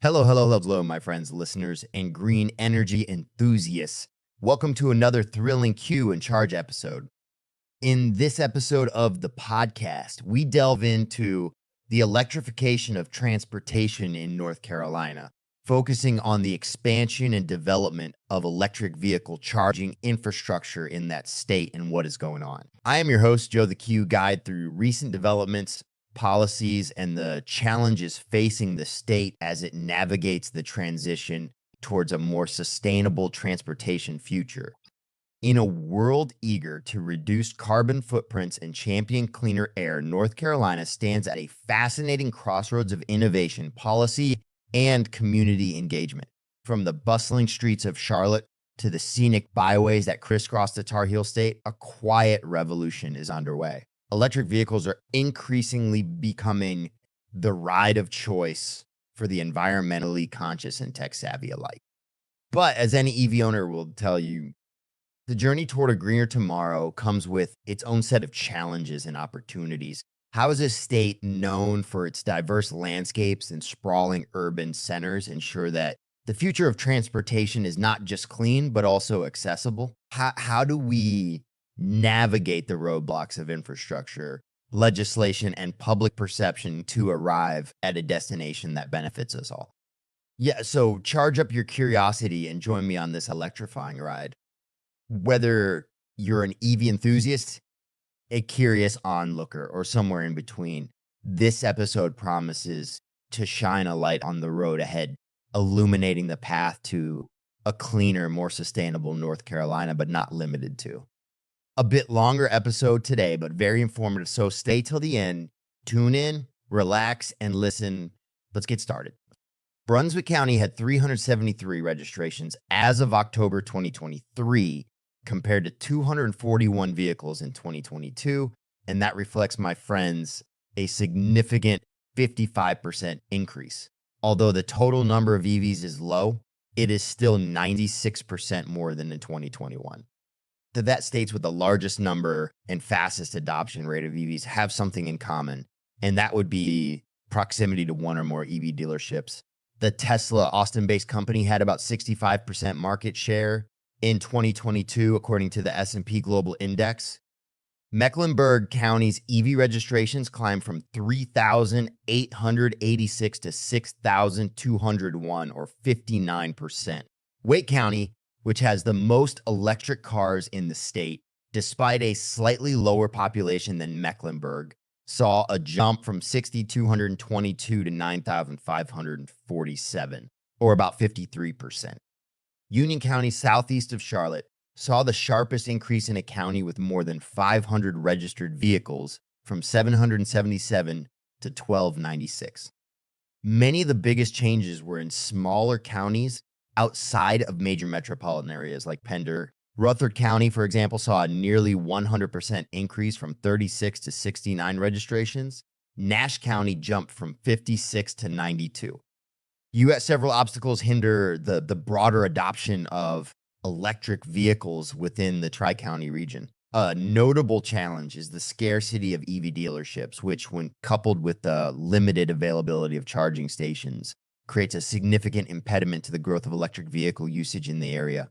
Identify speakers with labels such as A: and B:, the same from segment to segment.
A: Hello, my friends, listeners, and green energy enthusiasts. Welcome to another thrilling Q and Charge episode. In this episode of the podcast, we delve into the electrification of transportation in North Carolina, focusing on the expansion and development of electric vehicle charging infrastructure in that state and what is going on. I am your host, Joe the Q, guide through recent developments, policies, and the challenges facing the state as it navigates the transition towards a more sustainable transportation future. In a world eager to reduce carbon footprints and champion cleaner air, North Carolina stands at a fascinating crossroads of innovation, policy, and community engagement. From the bustling streets of Charlotte to the scenic byways that crisscross the Tar Heel State, a quiet revolution is underway. Electric vehicles are increasingly becoming the ride of choice for the environmentally conscious and tech-savvy alike. But as any EV owner will tell you, the journey toward a greener tomorrow comes with its own set of challenges and opportunities. How is a state known for its diverse landscapes and sprawling urban centers ensure that the future of transportation is not just clean, but also accessible? How do we navigate the roadblocks of infrastructure, legislation, and public perception to arrive at a destination that benefits us all? Yeah, so charge up your curiosity and join me on this electrifying ride. Whether you're an EV enthusiast, a curious onlooker, or somewhere in between, this episode promises to shine a light on the road ahead, illuminating the path to a cleaner, more sustainable North Carolina, but not limited to. A bit longer episode today, but very informative, so stay till the end, tune in, relax, and listen. Let's get started. Brunswick County had 373 registrations as of October 2023, compared to 241 vehicles in 2022, and that reflects, my friends, a significant 55% increase. Although the total number of EVs is low, it is still 96% more than in 2021. That states with the largest number and fastest adoption rate of EVs have something in common, and that would be proximity to one or more EV dealerships. The Tesla Austin-based company had about 65% market share in 2022, according to the S&P Global Index. Mecklenburg County's EV registrations climbed from 3,886 to 6,201, or 59%. Wake County, which has the most electric cars in the state, despite a slightly lower population than Mecklenburg, saw a jump from 6,222 to 9,547, or about 53%. Union County, southeast of Charlotte, saw the sharpest increase in a county with more than 500 registered vehicles, from 777 to 1296. Many of the biggest changes were in smaller counties outside of major metropolitan areas like Pender. Rutherford County, for example, saw a nearly 100% increase from 36 to 69 registrations. Nash County jumped from 56 to 92. Several obstacles hinder the broader adoption of electric vehicles within the Tri-County region. A notable challenge is the scarcity of EV dealerships, which, when coupled with the limited availability of charging stations, creates a significant impediment to the growth of electric vehicle usage in the area.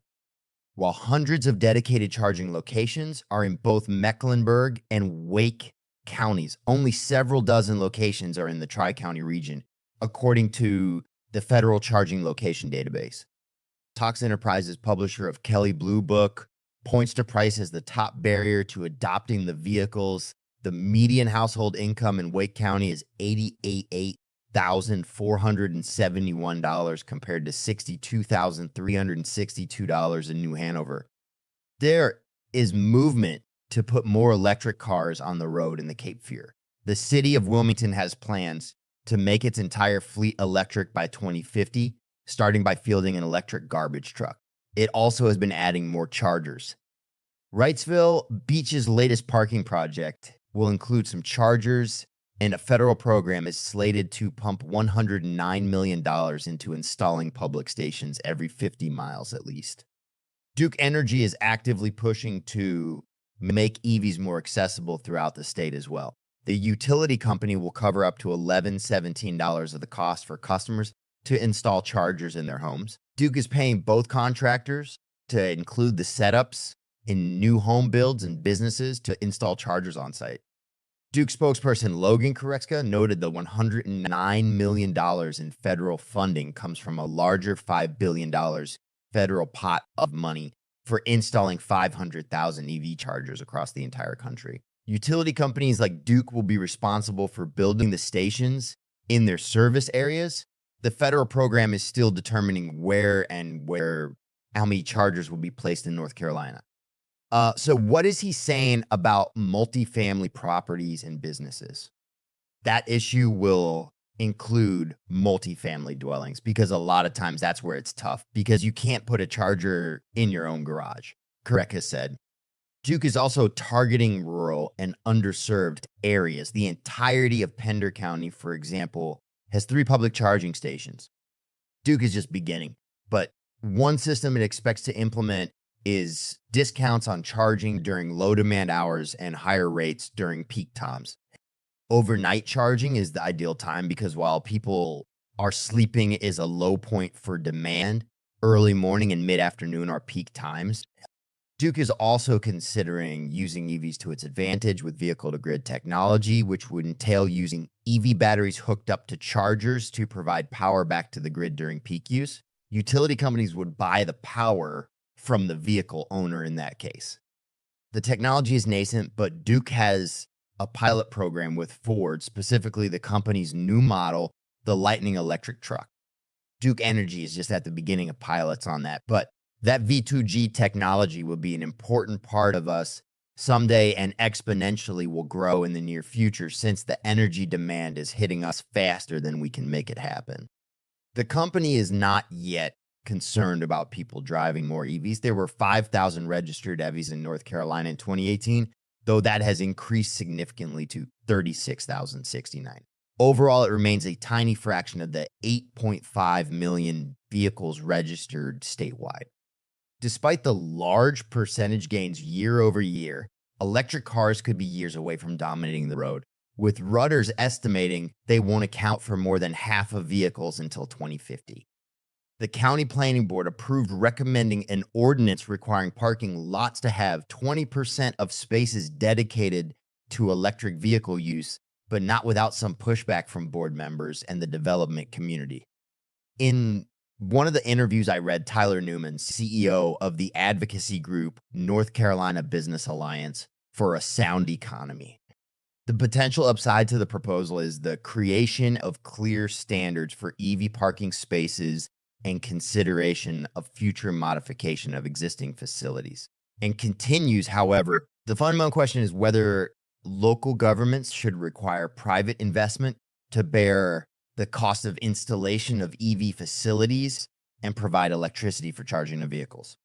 A: While hundreds of dedicated charging locations are in both Mecklenburg and Wake counties, only several dozen locations are in the Tri-County region, according to the Federal Charging Location Database. Cox Enterprises, publisher of Kelley Blue Book, points to price as the top barrier to adopting the vehicles. The median household income in Wake County is $88,471 compared to $62,362 in New Hanover. There is movement to put more electric cars on the road in the Cape Fear. The city of Wilmington has plans to make its entire fleet electric by 2050, starting by fielding an electric garbage truck. It also has been adding more chargers. Wrightsville Beach's latest parking project will include some chargers, and a federal program is slated to pump $109 million into installing public stations every 50 miles at least. Duke Energy is actively pushing to make EVs more accessible throughout the state as well. The utility company will cover up to $11-17 of the cost for customers, to install chargers in their homes. Duke is paying both contractors to include the setups in new home builds and businesses to install chargers on site. Duke spokesperson Logan Korecka noted the $109 million in federal funding comes from a larger $5 billion federal pot of money for installing 500,000 EV chargers across the entire country. Utility companies like Duke will be responsible for building the stations in their service areas. The federal program is still determining where how many chargers will be placed in North Carolina. So what is he saying about multifamily properties and businesses? That issue will include multifamily dwellings because a lot of times that's where it's tough because you can't put a charger in your own garage, Korecka said. Duke is also targeting rural and underserved areas. The entirety of Pender County, for example, has 3 public charging stations. Duke is just beginning, but one system it expects to implement is discounts on charging during low demand hours and higher rates during peak times. Overnight charging is the ideal time because while people are sleeping is a low point for demand, early morning and mid-afternoon are peak times. Duke is also considering using EVs to its advantage with vehicle-to-grid technology, which would entail using EV batteries hooked up to chargers to provide power back to the grid during peak use. Utility companies would buy the power from the vehicle owner in that case. The technology is nascent, but Duke has a pilot program with Ford, specifically the company's new model, the Lightning electric truck. Duke Energy is just at the beginning of pilots on that, but that V2G technology will be an important part of us someday and exponentially will grow in the near future since the energy demand is hitting us faster than we can make it happen. The company is not yet concerned about people driving more EVs. There were 5,000 registered EVs in North Carolina in 2018, though that has increased significantly to 36,069. Overall, it remains a tiny fraction of the 8.5 million vehicles registered statewide. Despite the large percentage gains year over year, electric cars could be years away from dominating the road, with Rudders estimating they won't account for more than half of vehicles until 2050. The county planning board approved recommending an ordinance requiring parking lots to have 20% of spaces dedicated to electric vehicle use, but not without some pushback from board members and the development community. In one of the interviews I read, Tyler Newman, CEO of the advocacy group North Carolina Business Alliance for a Sound Economy. The potential upside to the proposal is the creation of clear standards for EV parking spaces and consideration of future modification of existing facilities. And continues, however, the fundamental question is whether local governments should require private investment to bear the cost of installation of EV facilities and provide electricity for charging of vehicles.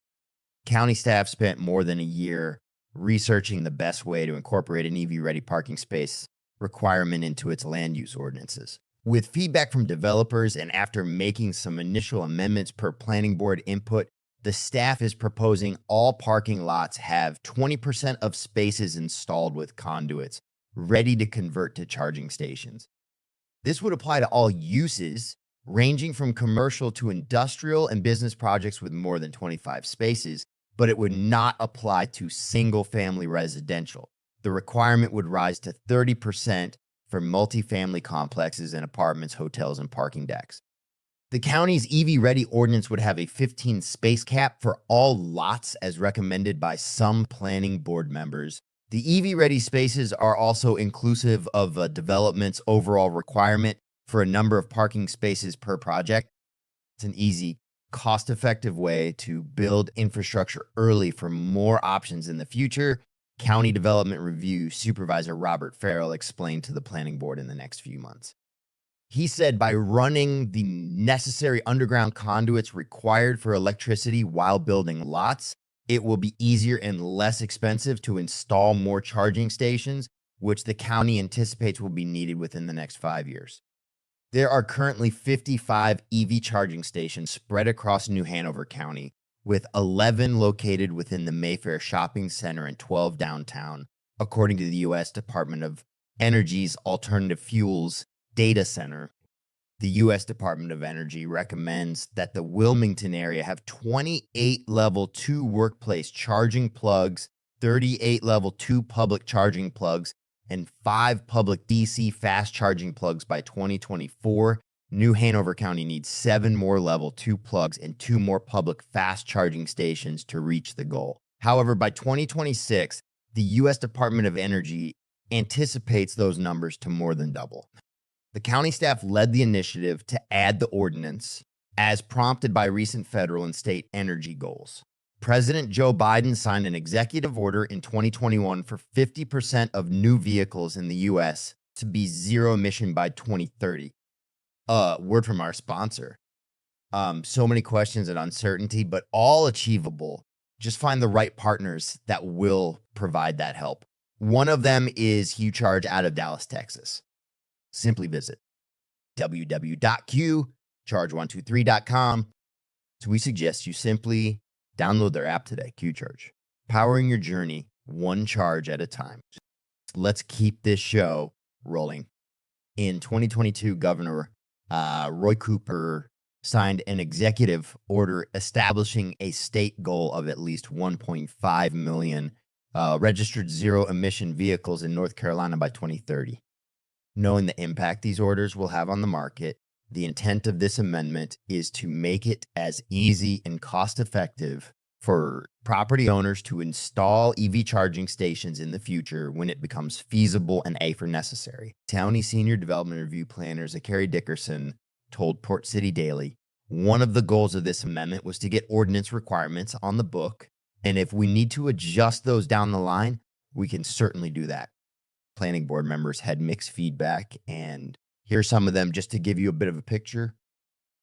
A: County staff spent more than a year researching the best way to incorporate an EV-ready parking space requirement into its land use ordinances. With feedback from developers and after making some initial amendments per planning board input, the staff is proposing all parking lots have 20% of spaces installed with conduits, ready to convert to charging stations. This would apply to all uses, ranging from commercial to industrial and business projects with more than 25 spaces, but it would not apply to single-family residential. The requirement would rise to 30% for multifamily complexes and apartments, hotels, and parking decks. The county's EV-ready ordinance would have a 15 space cap for all lots as recommended by some planning board members. The EV-ready spaces are also inclusive of a development's overall requirement for a number of parking spaces per project. It's an easy, cost-effective way to build infrastructure early for more options in the future. County Development Review Supervisor Robert Farrell explained to the planning board in the next few months. He said by running the necessary underground conduits required for electricity while building lots, it will be easier and less expensive to install more charging stations, which the county anticipates will be needed within the next 5 years. There are currently 55 EV charging stations spread across New Hanover County, with 11 located within the Mayfair Shopping Center and 12 downtown, according to the U.S. Department of Energy's Alternative Fuels Data Center. The U.S. Department of Energy recommends that the Wilmington area have 28 level 2 workplace charging plugs, 38 level 2 public charging plugs, and 5 public DC fast charging plugs by 2024. New Hanover County needs 7 more level 2 plugs and 2 more public fast charging stations to reach the goal. However, by 2026, the U.S. Department of Energy anticipates those numbers to more than double. The county staff led the initiative to add the ordinance as prompted by recent federal and state energy goals. President Joe Biden signed an executive order in 2021 for 50% of new vehicles in the U.S. to be zero emission by 2030. Word from our sponsor. So many questions and uncertainty, but all achievable. Just find the right partners that will provide that help. One of them is HuCharge out of Dallas, Texas. Simply visit www.qcharge123.com. So we suggest you simply download their app today, QCharge. Powering your journey one charge at a time. Let's keep this show rolling. In 2022, Governor Roy Cooper signed an executive order establishing a state goal of at least 1.5 million registered zero-emission vehicles in North Carolina by 2030. Knowing the impact these orders will have on the market, the intent of this amendment is to make it as easy and cost-effective for property owners to install EV charging stations in the future when it becomes feasible and necessary. County Senior Development Review Planner Zachary Dickerson told Port City Daily, one of the goals of this amendment was to get ordinance requirements on the book, and if we need to adjust those down the line, we can certainly do that. Planning board members had mixed feedback, and here's some of them just to give you a bit of a picture.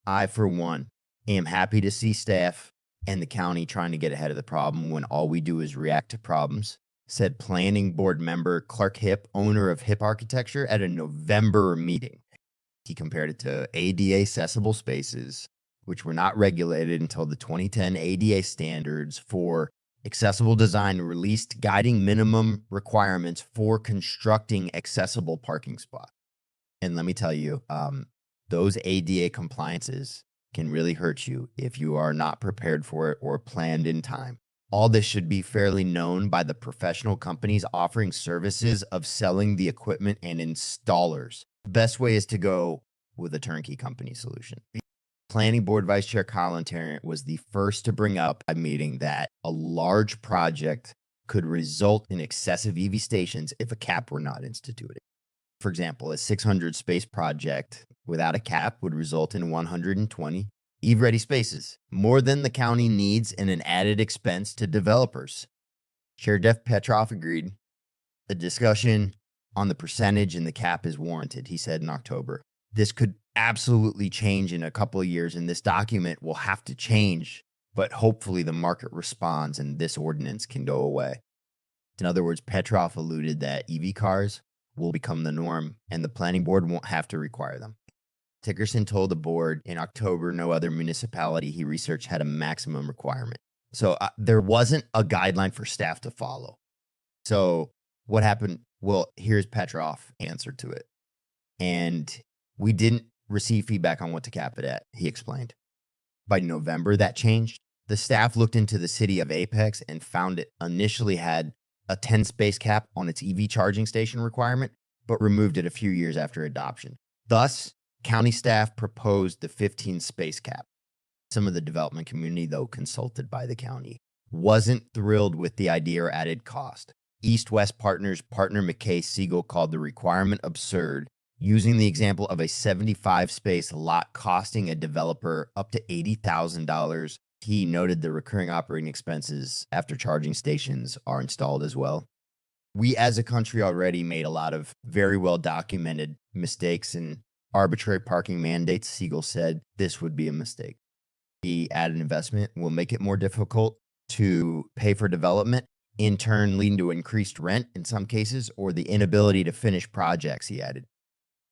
A: I, for one, am happy to see staff and the county trying to get ahead of the problem when all we do is react to problems, said planning board member Clark Hipp, owner of Hipp Architecture, at a November meeting. He compared it to ADA accessible spaces, which were not regulated until the 2010 ADA standards for accessible design released guiding minimum requirements for constructing accessible parking spots. And let me tell you, those ADA compliances can really hurt you if you are not prepared for it or planned in time. All this should be fairly known by the professional companies offering services of selling the equipment and installers. The best way is to go with a turnkey company solution. Planning Board Vice Chair Colin Tarrant was the first to bring up a meeting that a large project could result in excessive EV stations if a cap were not instituted. For example, a 600 space project without a cap would result in 120 EV-ready spaces, more than the county needs and an added expense to developers. Chair Jeff Petroff agreed. The discussion on the percentage and the cap is warranted, he said in October. This could absolutely change in a couple of years, and this document will have to change, but hopefully the market responds and this ordinance can go away. In other words, Petroff alluded that EV cars will become the norm and the planning board won't have to require them. Dickerson told the board in October no other municipality he researched had a maximum requirement. So there wasn't a guideline for staff to follow. So what happened? Well, here's Petroff answer to it. And we didn't receive feedback on what to cap it at, he explained. By November, that changed. The staff looked into the city of Apex and found it initially had a 10 space cap on its EV charging station requirement, but removed it a few years after adoption. Thus, county staff proposed the 15 space cap. Some of the development community, though consulted by the county, wasn't thrilled with the idea or added cost. East-West Partners partner McKay Siegel called the requirement absurd, using the example of a 75 space lot costing a developer up to $80,000. He noted the recurring operating expenses after charging stations are installed as well. We as a country already made a lot of very well documented mistakes and arbitrary parking mandates. Siegel said this would be a mistake. The added investment will make it more difficult to pay for development, in turn leading to increased rent in some cases or the inability to finish projects, he added.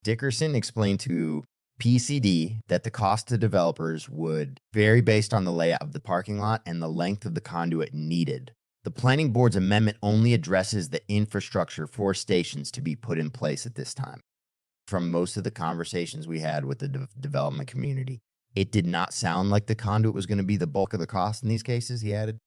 A: Dickerson explained to PCD that the cost to developers would vary based on the layout of the parking lot and the length of the conduit needed. The planning board's amendment only addresses the infrastructure for stations to be put in place at this time. From most of the conversations we had with the development community, it did not sound like the conduit was going to be the bulk of the cost in these cases, he added.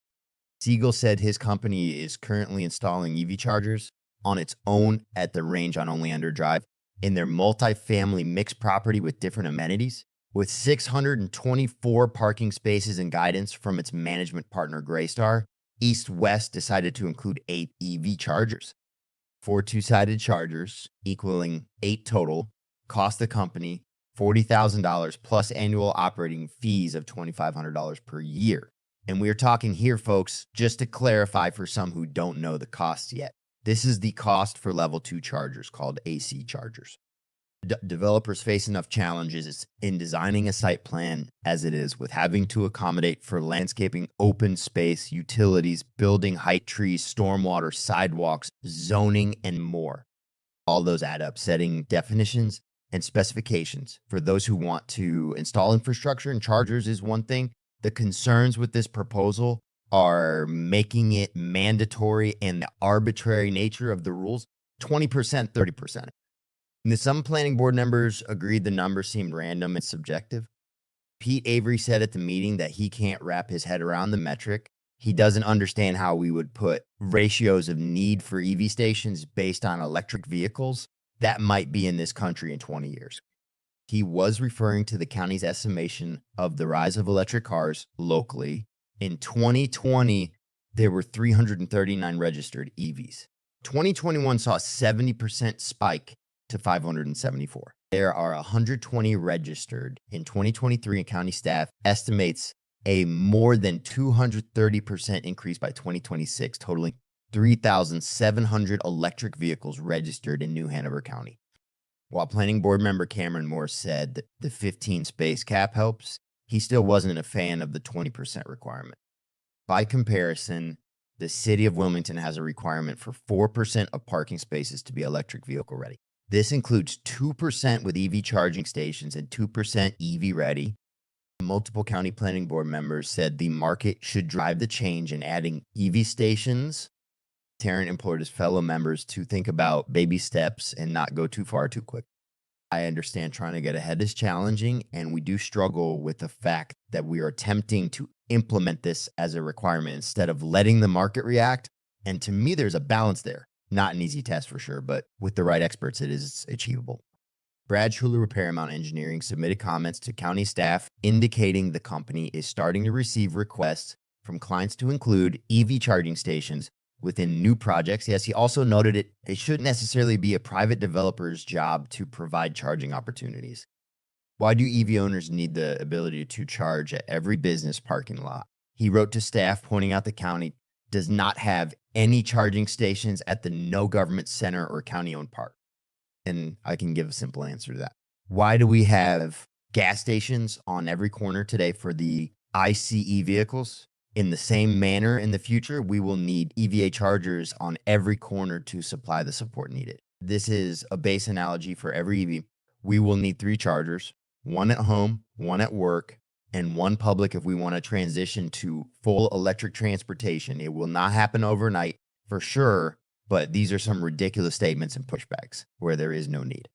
A: Siegel said his company is currently installing EV chargers on its own at the range on Only Under Drive in their multifamily mixed property with different amenities. With 624 parking spaces and guidance from its management partner Greystar, East West decided to include 8 EV chargers. 4 two-sided chargers, equaling 8 total, cost the company $40,000 plus annual operating fees of $2,500 per year. And we're talking here, folks, just to clarify for some who don't know the costs yet. This is the cost for level 2 chargers called AC chargers. Developers face enough challenges in designing a site plan as it is, with having to accommodate for landscaping, open space, utilities, building height, trees, stormwater, sidewalks, zoning, and more. All those add up. Setting definitions and specifications for those who want to install infrastructure and chargers is one thing. The concerns with this proposal are making it mandatory and the arbitrary nature of the rules, 20%, 30%. Some planning board members agreed the number seemed random and subjective. Pete Avery said at the meeting that he can't wrap his head around the metric. He doesn't understand how we would put ratios of need for EV stations based on electric vehicles that might be in this country in 20 years. He was referring to the county's estimation of the rise of electric cars locally. In 2020, there were 339 registered EVs. 2021 saw a 70% spike to 574. There are 120 registered in 2023, and county staff estimates a more than 230% increase by 2026, totaling 3,700 electric vehicles registered in New Hanover County. While planning board member Cameron Moore said that the 15 space cap helps, he still wasn't a fan of the 20% requirement. By comparison, the city of Wilmington has a requirement for 4% of parking spaces to be electric vehicle ready. This includes 2% with EV charging stations and 2% EV ready. Multiple county planning board members said the market should drive the change in adding EV stations. Tarrant implored his fellow members to think about baby steps and not go too far too quick. I understand trying to get ahead is challenging, and we do struggle with the fact that we are attempting to implement this as a requirement instead of letting the market react. And to me, there's a balance there. Not an easy task for sure, but with the right experts, it is achievable. Brad Schuler with Paramount Engineering submitted comments to county staff indicating the company is starting to receive requests from clients to include EV charging stations within new projects. Yes, he also noted it shouldn't necessarily be a private developer's job to provide charging opportunities. Why do EV owners need the ability to charge at every business parking lot? He wrote to staff pointing out the county does not have any charging stations at the no government center or county-owned park. And I can give a simple answer to that. Why do we have gas stations on every corner today for the ICE vehicles? In the same manner in the future, we will need EVA chargers on every corner to supply the support needed. This is a base analogy for every EV. We will need 3 chargers, 1 at home, 1 at work, and 1 public if we want to transition to full electric transportation. It will not happen overnight for sure, but these are some ridiculous statements and pushbacks where there is no need.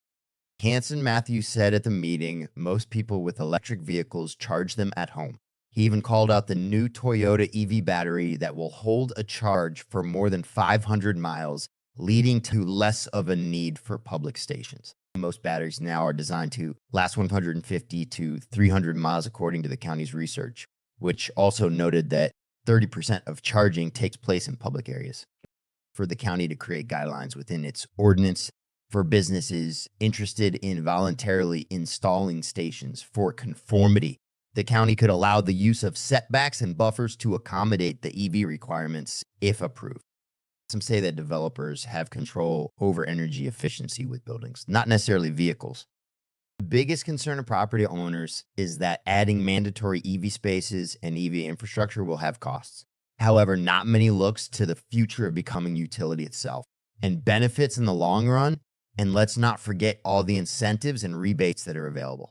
A: Hanson Matthews said at the meeting, most people with electric vehicles charge them at home. He even called out the new Toyota EV battery that will hold a charge for more than 500 miles, leading to less of a need for public stations. Most batteries now are designed to last 150 to 300 miles, according to the county's research, which also noted that 30% of charging takes place in public areas. For the county to create guidelines within its ordinance for businesses interested in voluntarily installing stations for conformity, the county could allow the use of setbacks and buffers to accommodate the EV requirements if approved. Some say that developers have control over energy efficiency with buildings, not necessarily vehicles. The biggest concern of property owners is that adding mandatory EV spaces and EV infrastructure will have costs. However, not many looks to the future of becoming utility itself and benefits in the long run. And let's not forget all the incentives and rebates that are available.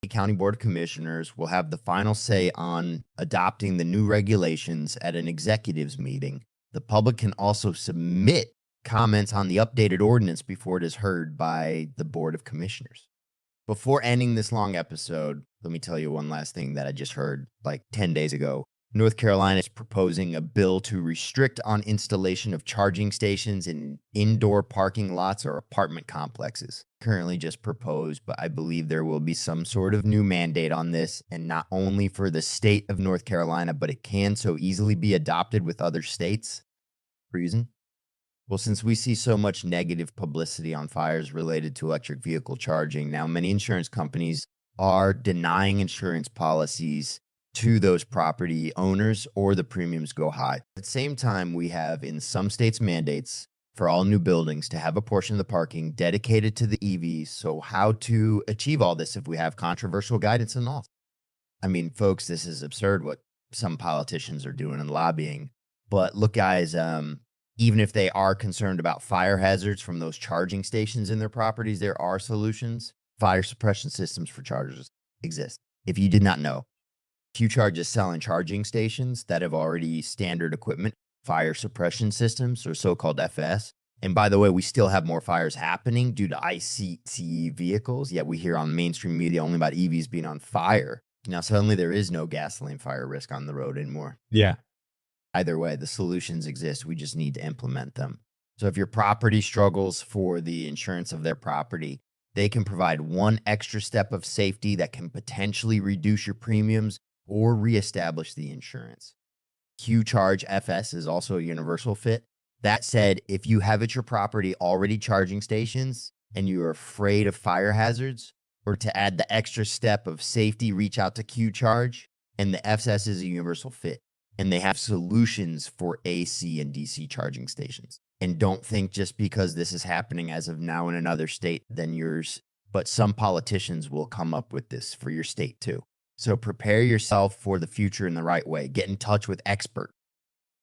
A: The County Board of Commissioners will have the final say on adopting the new regulations at an executives meeting. The public can also submit comments on the updated ordinance before it is heard by the Board of Commissioners. Before ending this long episode, let me tell you one last thing that I just heard like 10 days ago. North Carolina is proposing a bill to restrict on installation of charging stations in indoor parking lots or apartment complexes. Currently just proposed, but I believe there will be some sort of new mandate on this, and not only for the state of North Carolina, but it can so easily be adopted with other states. Reason? Well, since we see so much negative publicity on fires related to electric vehicle charging, now many insurance companies are denying insurance policies to those property owners, or the premiums go high. At the same time, we have in some states mandates for all new buildings to have a portion of the parking dedicated to the EVs. So how to achieve all this if we have controversial guidance and all? I mean, folks, this is absurd what some politicians are doing and lobbying. But look, guys, even if they are concerned about fire hazards from those charging stations in their properties, there are solutions. Fire suppression systems for chargers exist. If you did not know, Q-Charge is selling charging stations that have already standard equipment, fire suppression systems, or so-called FS. And by the way, we still have more fires happening due to ICE vehicles, yet we hear on mainstream media only about EVs being on fire. Now, suddenly there is no gasoline fire risk on the road anymore.
B: Yeah.
A: Either way, the solutions exist. We just need to implement them. So if your property struggles for the insurance of their property, they can provide one extra step of safety that can potentially reduce your premiums or reestablish the insurance. Q-Charge FS is also a universal fit. That said, if you have at your property already charging stations and you're afraid of fire hazards, or to add the extra step of safety, reach out to Q-Charge, and the FS is a universal fit. And they have solutions for AC and DC charging stations. And don't think just because this is happening as of now in another state than yours, but some politicians will come up with this for your state too. So prepare yourself for the future in the right way. Get in touch with experts.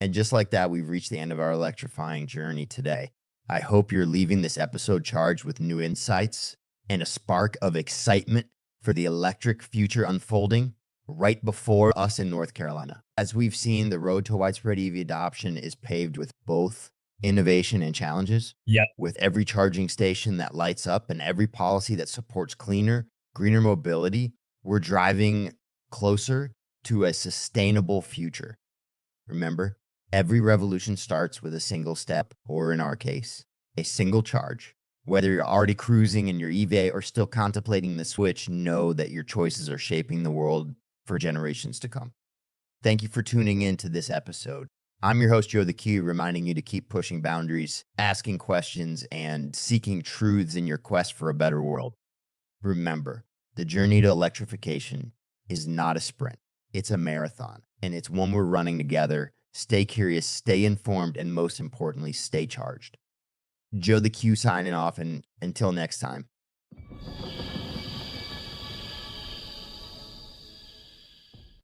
A: And just like that, we've reached the end of our electrifying journey today. I hope you're leaving this episode charged with new insights and a spark of excitement for the electric future unfolding right before us in North Carolina. As we've seen, the road to widespread EV adoption is paved with both innovation and challenges.
B: Yep.
A: With every charging station that lights up and every policy that supports cleaner, greener mobility, we're driving closer to a sustainable future. Remember, every revolution starts with a single step, or in our case, a single charge. Whether you're already cruising in your EV or still contemplating the switch, know that your choices are shaping the world for generations to come. Thank you for tuning in to this episode. I'm your host, Joe the Q, reminding you to keep pushing boundaries, asking questions, and seeking truths in your quest for a better world. Remember, the journey to electrification is not a sprint. It's a marathon, and it's one we're running together. Stay curious, stay informed, and most importantly, stay charged. Joe the Q signing off, and until next time.